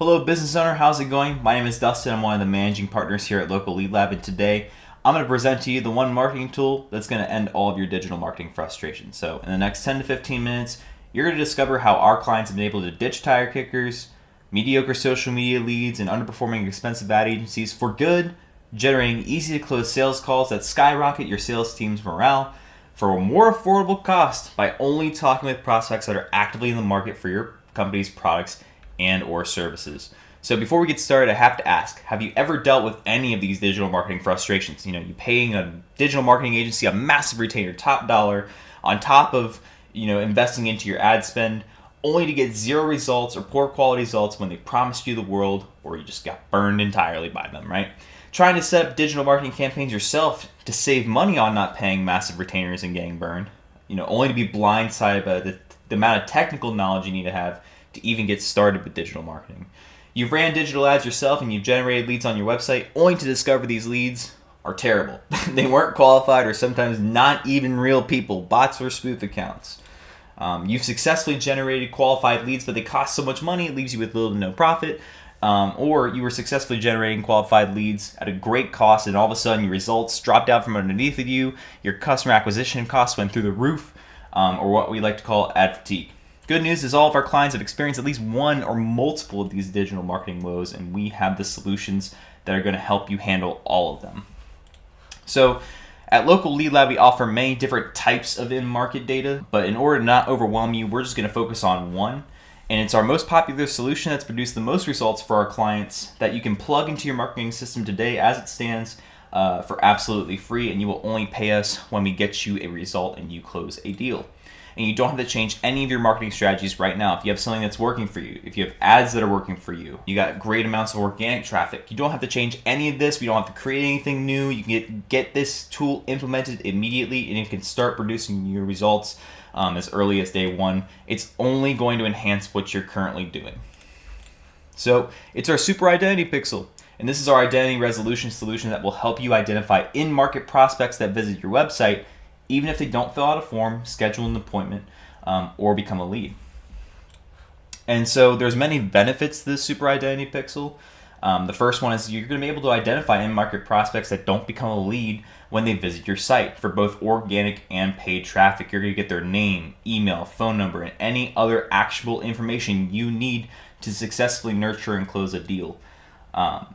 Hello, business owner. How's it going? My name is Dustin. I'm one of the managing partners here at Local Lead Lab, and today I'm going to present to you the one marketing tool that's going to end all of your digital marketing frustration. So, in the next 10 to 15 minutes, you're going to discover how our clients have been able to ditch tire kickers, mediocre social media leads, and underperforming expensive ad agencies for good, generating easy to close sales calls that skyrocket your sales team's morale for a more affordable cost by only talking with prospects that are actively in the market for your company's products and or services. So before we get started, I have to ask, have you ever dealt with any of these digital marketing frustrations? You paying a digital marketing agency a massive retainer, top dollar, on top of, investing into your ad spend, only to get zero results or poor quality results when they promised you the world, or you just got burned entirely by them, right? Trying to set up digital marketing campaigns yourself to save money on not paying massive retainers and getting burned, only to be blindsided by the amount of technical knowledge you need to have to even get started with digital marketing. You've ran digital ads yourself and you've generated leads on your website only to discover these leads are terrible. They weren't qualified or sometimes not even real people, bots or spoof accounts. You've successfully generated qualified leads, but they cost so much money it leaves you with little to no profit. Or you were successfully generating qualified leads at a great cost, and all of a sudden your results dropped out from underneath of you, your customer acquisition costs went through the roof, or what we like to call ad fatigue. Good news is all of our clients have experienced at least one or multiple of these digital marketing woes, and we have the solutions that are going to help you handle all of them. So at Local Lead Lab, we offer many different types of in-market data, but in order to not overwhelm you, we're just going to focus on one. And it's our most popular solution that's produced the most results for our clients that you can plug into your marketing system today as it stands for absolutely free, and you will only pay us when we get you a result and you close a deal. And you don't have to change any of your marketing strategies right now. If you have something that's working for you, if you have ads that are working for you, you got great amounts of organic traffic, you don't have to change any of this. We don't have to create anything new. You can get this tool implemented immediately and you can start producing your results as early as day one. It's only going to enhance what you're currently doing. So it's our super identity pixel. And this is our identity resolution solution that will help you identify in-market prospects that visit your website, even if they don't fill out a form, schedule an appointment, or become a lead. And so there's many benefits to this super identity pixel. The first one is you're going to be able to identify in-market prospects that don't become a lead when they visit your site. For both organic and paid traffic, you're going to get their name, email, phone number, and any other actionable information you need to successfully nurture and close a deal.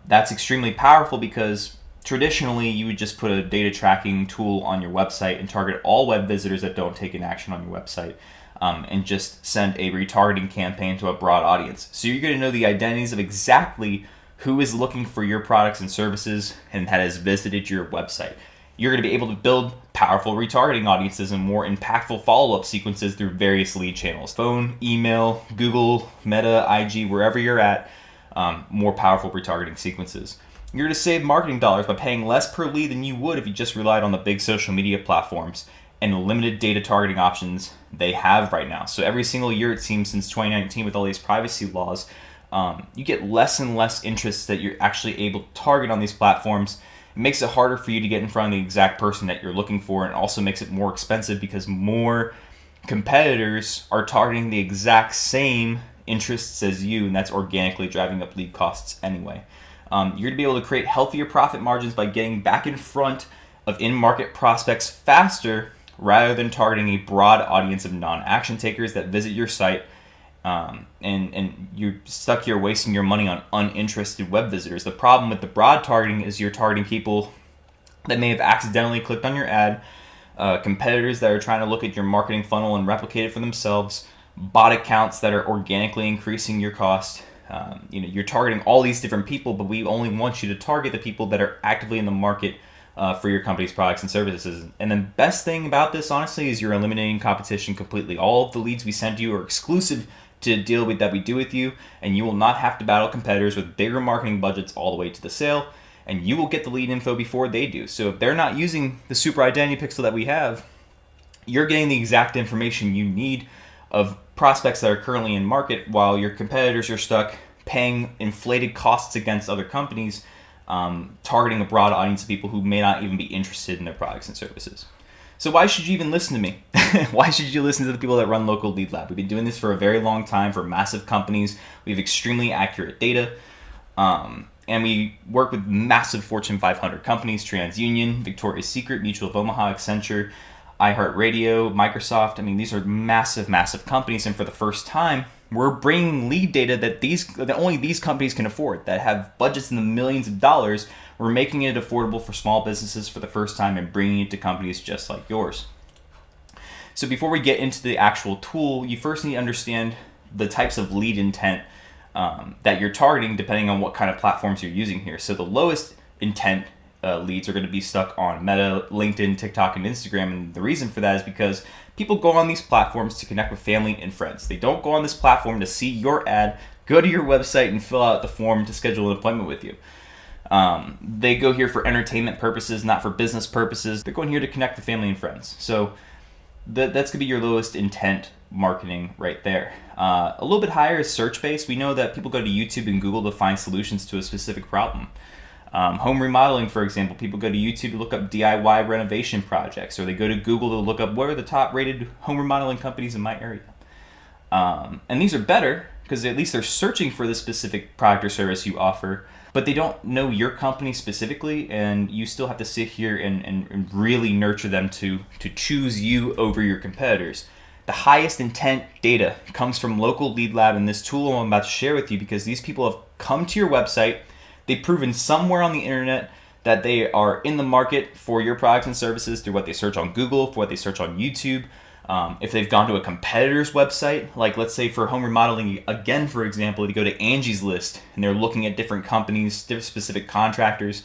That's extremely powerful because traditionally, you would just put a data tracking tool on your website and target all web visitors that don't take an action on your website, and just send a retargeting campaign to a broad audience. So you're going to know the identities of exactly who is looking for your products and services and has visited your website. You're going to be able to build powerful retargeting audiences and more impactful follow-up sequences through various lead channels. Phone, email, Google, Meta, IG, wherever you're at, more powerful retargeting sequences. You're going to save marketing dollars by paying less per lead than you would if you just relied on the big social media platforms and the limited data targeting options they have right now. So every single year, it seems, since 2019 with all these privacy laws, you get less and less interest that you're actually able to target on these platforms. It makes it harder for you to get in front of the exact person that you're looking for, and also makes it more expensive because more competitors are targeting the exact same interests as you, and that's organically driving up lead costs anyway. You're going to be able to create healthier profit margins by getting back in front of in-market prospects faster rather than targeting a broad audience of non-action takers that visit your site, and you're stuck here wasting your money on uninterested web visitors. The problem with the broad targeting is you're targeting people that may have accidentally clicked on your ad, competitors that are trying to look at your marketing funnel and replicate it for themselves, bot accounts that are organically increasing your cost. You're targeting all these different people, but we only want you to target the people that are actively in the market for your company's products and services. And the best thing about this, honestly, is you're eliminating competition completely. All of the leads we send you are exclusive to the deal that we do with you, and you will not have to battle competitors with bigger marketing budgets all the way to the sale, and you will get the lead info before they do. So if they're not using the super identity pixel that we have, you're getting the exact information you need of prospects that are currently in market, while your competitors are stuck paying inflated costs against other companies, targeting a broad audience of people who may not even be interested in their products and services. So why should you even listen to me? Why should you listen to the people that run Local Lead Lab? We've been doing this for a very long time for massive companies. We have extremely accurate data. And we work with massive Fortune 500 companies, TransUnion, Victoria's Secret, Mutual of Omaha, Accenture, iHeartRadio, Microsoft. I mean, these are massive, massive companies. And for the first time, we're bringing lead data that only these companies can afford, that have budgets in the millions of dollars. We're making it affordable for small businesses for the first time and bringing it to companies just like yours. So before we get into the actual tool, you first need to understand the types of lead intent that you're targeting depending on what kind of platforms you're using here. So the lowest intent leads are going to be stuck on Meta, LinkedIn, TikTok, and Instagram. And the reason for that is because people go on these platforms to connect with family and friends. They don't go on this platform to see your ad, go to your website, and fill out the form to schedule an appointment with you. They go here for entertainment purposes, not for business purposes. They're going here to connect with family and friends. So that's going to be your lowest intent marketing right there. A little bit higher is search-based. We know that people go to YouTube and Google to find solutions to a specific problem. Home remodeling, for example, people go to YouTube to look up DIY renovation projects, or they go to Google to look up what are the top-rated home remodeling companies in my area. And these are better because at least they're searching for the specific product or service you offer, but they don't know your company specifically, and you still have to sit here and really nurture them to choose you over your competitors. The highest intent data comes from Local Lead Lab and this tool I'm about to share with you, because these people have come to your website. They've proven somewhere on the internet that they are in the market for your products and services through what they search on Google, for what they search on YouTube. If they've gone to a competitor's website, like let's say for home remodeling, again, for example, you go to Angie's List and they're looking at different companies, different specific contractors.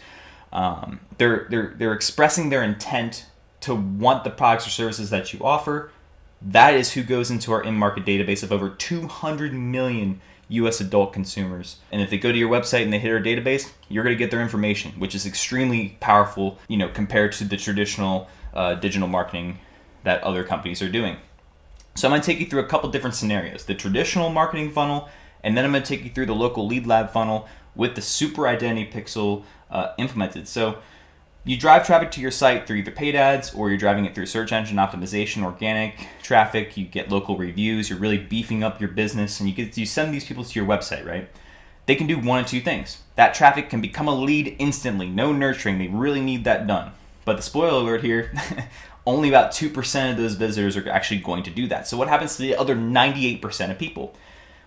They're expressing their intent to want the products or services that you offer. That is who goes into our in-market database of over 200 million US adult consumers. And if they go to your website and they hit our database, you're going to get their information, which is extremely powerful, compared to the traditional digital marketing that other companies are doing. So I'm going to take you through a couple different scenarios: the traditional marketing funnel, and then I'm going to take you through the Local Lead Lab funnel with the super identity pixel implemented. So you drive traffic to your site through either paid ads, or you're driving it through search engine optimization, organic traffic. You get local reviews. You're really beefing up your business, and you send these people to your website, right? They can do one of two things. That traffic can become a lead instantly, no nurturing. They really need that done. But the spoiler alert here, only about 2% of those visitors are actually going to do that. So what happens to the other 98% of people?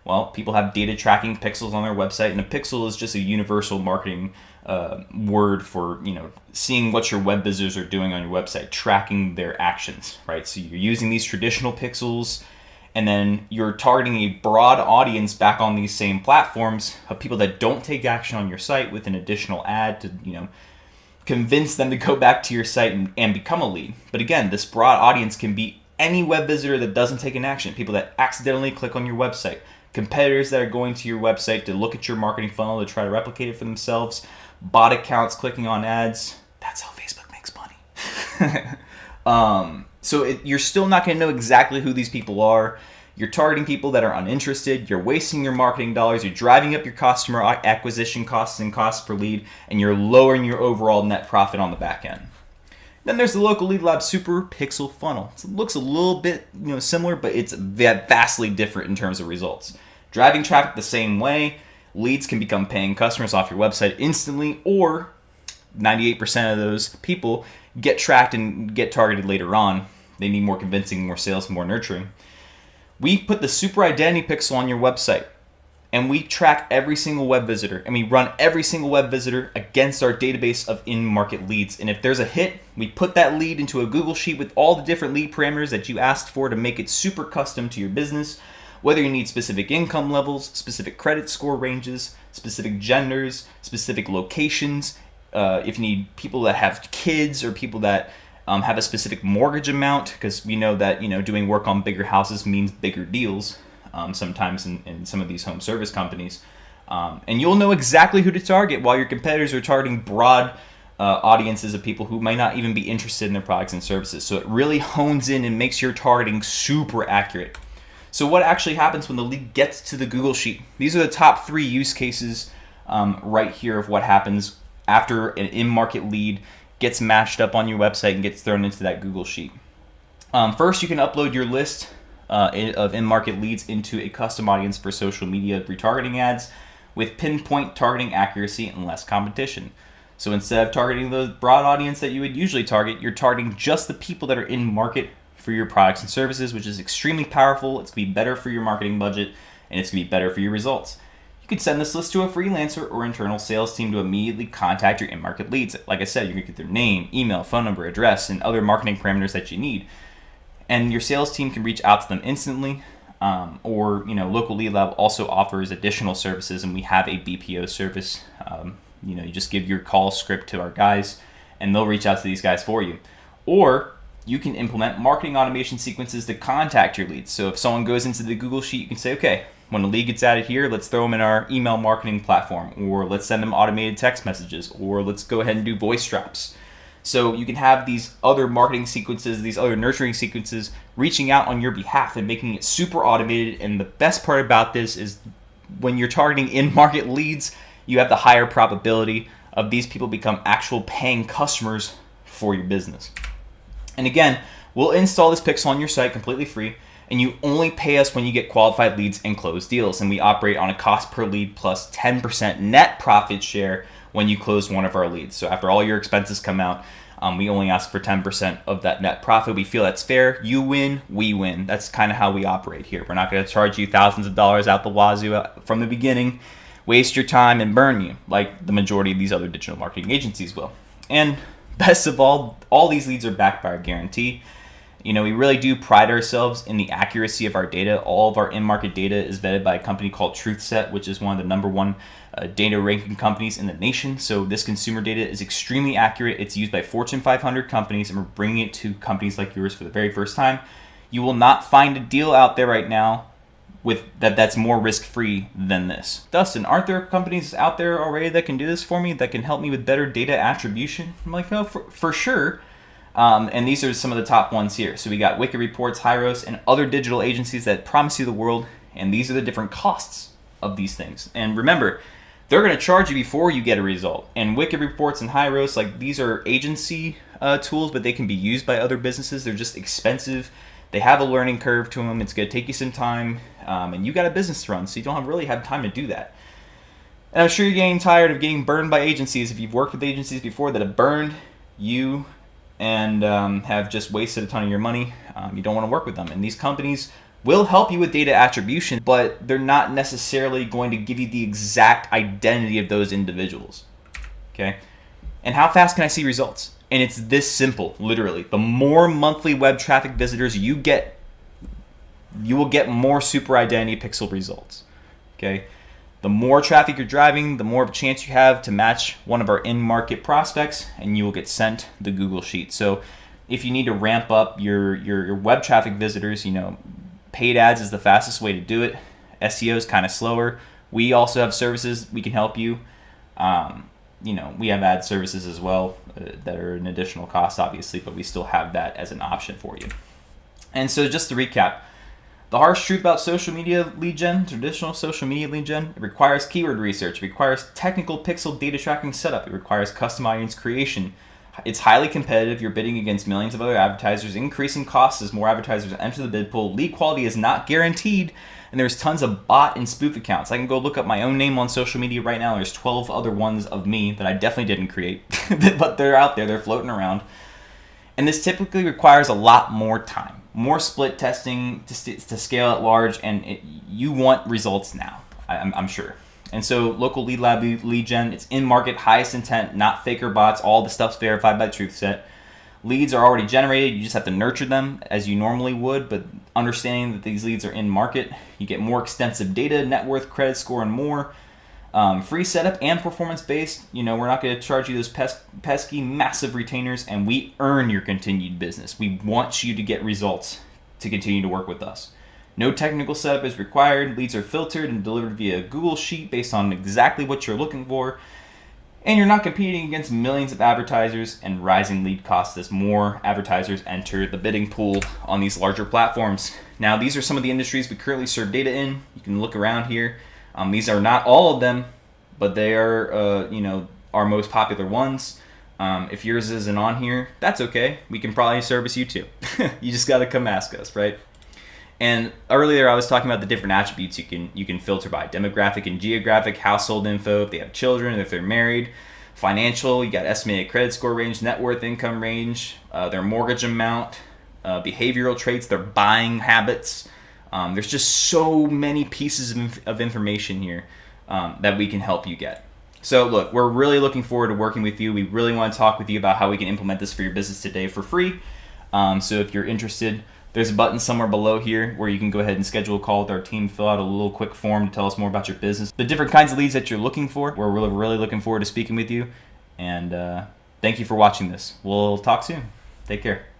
Well, people have data tracking pixels on their website, and a pixel is just a universal marketing word for seeing what your web visitors are doing on your website, tracking their actions, right? So you're using these traditional pixels, and then you're targeting a broad audience back on these same platforms of people that don't take action on your site with an additional ad to convince them to go back to your site and become a lead. But again, this broad audience can be any web visitor that doesn't take an action, people that accidentally click on your website, competitors that are going to your website to look at your marketing funnel to try to replicate it for themselves, bot accounts clicking on ads. That's how Facebook makes money. You're still not going to know exactly who these people are. You're targeting people that are uninterested. You're wasting your marketing dollars. You're driving up your customer acquisition costs and costs per lead, and you're lowering your overall net profit on the back end. Then there's the Local Lead Lab Super Pixel Funnel. It looks a little bit similar, but it's vastly different in terms of results. Driving traffic the same way, leads can become paying customers off your website instantly, or 98% of those people get tracked and get targeted later on. They need more convincing, more sales, more nurturing. We put the Super Identity Pixel on your website, and we track every single web visitor, and we run every single web visitor against our database of in-market leads. And if there's a hit, we put that lead into a Google Sheet with all the different lead parameters that you asked for to make it super custom to your business, whether you need specific income levels, specific credit score ranges, specific genders, specific locations, if you need people that have kids or people that have a specific mortgage amount, because we know that doing work on bigger houses means bigger deals sometimes in some of these home service companies. And you'll know exactly who to target, while your competitors are targeting broad audiences of people who might not even be interested in their products and services. So it really hones in and makes your targeting super accurate. So what actually happens when the lead gets to the Google Sheet? These are the top 3 use cases right here of what happens after an in-market lead gets matched up on your website and gets thrown into that Google Sheet. First, you can upload your list of in-market leads into a custom audience for social media retargeting ads with pinpoint targeting accuracy and less competition. So instead of targeting the broad audience that you would usually target, you're targeting just the people that are in market for your products and services, which is extremely powerful. It's going to be better for your marketing budget, and it's going to be better for your results. You could send this list to a freelancer or internal sales team to immediately contact your in-market leads. Like I said, you're going to get their name, email, phone number, address, and other marketing parameters that you need. And your sales team can reach out to them instantly. Or Local Lead Lab also offers additional services, and we have a BPO service. You just give your call script to our guys, and they'll reach out to these guys for you. Or you can implement marketing automation sequences to contact your leads. So if someone goes into the Google Sheet, you can say, okay, when a lead gets added here, let's throw them in our email marketing platform, or let's send them automated text messages, or let's go ahead and do voice drops. So you can have these other marketing sequences, these other nurturing sequences reaching out on your behalf and making it super automated. And the best part about this is when you're targeting in-market leads, you have the higher probability of these people become actual paying customers for your business. And again, we'll install this pixel on your site completely free, and you only pay us when you get qualified leads and close deals. And we operate on a cost per lead plus 10% net profit share when you close one of our leads. So after all your expenses come out, we only ask for 10% of that net profit. We feel that's fair. You win, we win. That's kind of how we operate here. We're not going to charge you thousands of dollars out the wazoo from the beginning, waste your time, and burn you like the majority of these other digital marketing agencies will. And best of all these leads are backed by our guarantee. We really do pride ourselves in the accuracy of our data. All of our in-market data is vetted by a company called TruthSet, which is one of the number one data ranking companies in the nation. So this consumer data is extremely accurate. It's used by Fortune 500 companies, and we're bringing it to companies like yours for the very first time. You will not find a deal out there right now with that's more risk-free than this. Dustin, aren't there companies out there already that can do this for me, that can help me with better data attribution? I'm like, no, for sure. And these are some of the top ones here. So we got Wicked Reports, Hyros, and other digital agencies that promise you the world. And these are the different costs of these things. And remember, they're going to charge you before you get a result. And Wicked Reports and Hyros, like, these are agency tools, but they can be used by other businesses. They're just expensive. They have a learning curve to them. It's going to take you some time. And you got a business to run, so you don't really have time to do that. And I'm sure you're getting tired of getting burned by agencies. If you've worked with agencies before that have burned you and have just wasted a ton of your money, you don't want to work with them. And these companies will help you with data attribution, but they're not necessarily going to give you the exact identity of those individuals. Okay? And how fast can I see results? And it's this simple, literally. The more monthly web traffic visitors you get, you will get more super identity pixel results. Okay? The more traffic you're driving, the more of a chance you have to match one of our in-market prospects, and you will get sent the Google Sheet. So if you need to ramp up your web traffic visitors, paid ads is the fastest way to do it. SEO is kind of slower. We also have services we can help you. We have ad services as well that are an additional cost, obviously, but we still have that as an option for you. And so just to recap, the harsh truth about social media lead gen, traditional social media lead gen, it requires keyword research, it requires technical pixel data tracking setup, it requires custom audience creation. It's highly competitive. You're bidding against millions of other advertisers, increasing costs as more advertisers enter the bid pool. Lead quality is not guaranteed, and there's tons of bot and spoof accounts. I can go look up my own name on social media right now. There's 12 other ones of me that I definitely didn't create, but they're out there. They're floating around. And this typically requires a lot more time, more split testing to scale at large, and you want results now, I'm sure. And so Local Lead Lab lead gen, it's in-market, highest intent, not faker bots. All the stuff's verified by TruthSet. Leads are already generated. You just have to nurture them as you normally would, but understanding that these leads are in market, you get more extensive data, net worth, credit score, and more. Free setup and performance-based. We're not going to charge you those pesky, massive retainers, and we earn your continued business. We want you to get results to continue to work with us. No technical setup is required. Leads are filtered and delivered via Google Sheet based on exactly what you're looking for. And you're not competing against millions of advertisers and rising lead costs as more advertisers enter the bidding pool on these larger platforms. Now, these are some of the industries we currently serve data in. You can look around here. These are not all of them, but they are, our most popular ones. If yours isn't on here, that's okay. We can probably service you too. You just got to come ask us, right? And earlier I was talking about the different attributes you can filter by: demographic and geographic, household info, if they have children, if they're married, financial, you got estimated credit score range, net worth, income range, their mortgage amount, behavioral traits, their buying habits. There's just so many pieces of information here that we can help you get. So look, we're really looking forward to working with you. We really want to talk with you about how we can implement this for your business today for free. So if you're interested, there's a button somewhere below here where you can go ahead and schedule a call with our team, fill out a little quick form to tell us more about your business, the different kinds of leads that you're looking for. We're really looking forward to speaking with you. And thank you for watching this. We'll talk soon. Take care.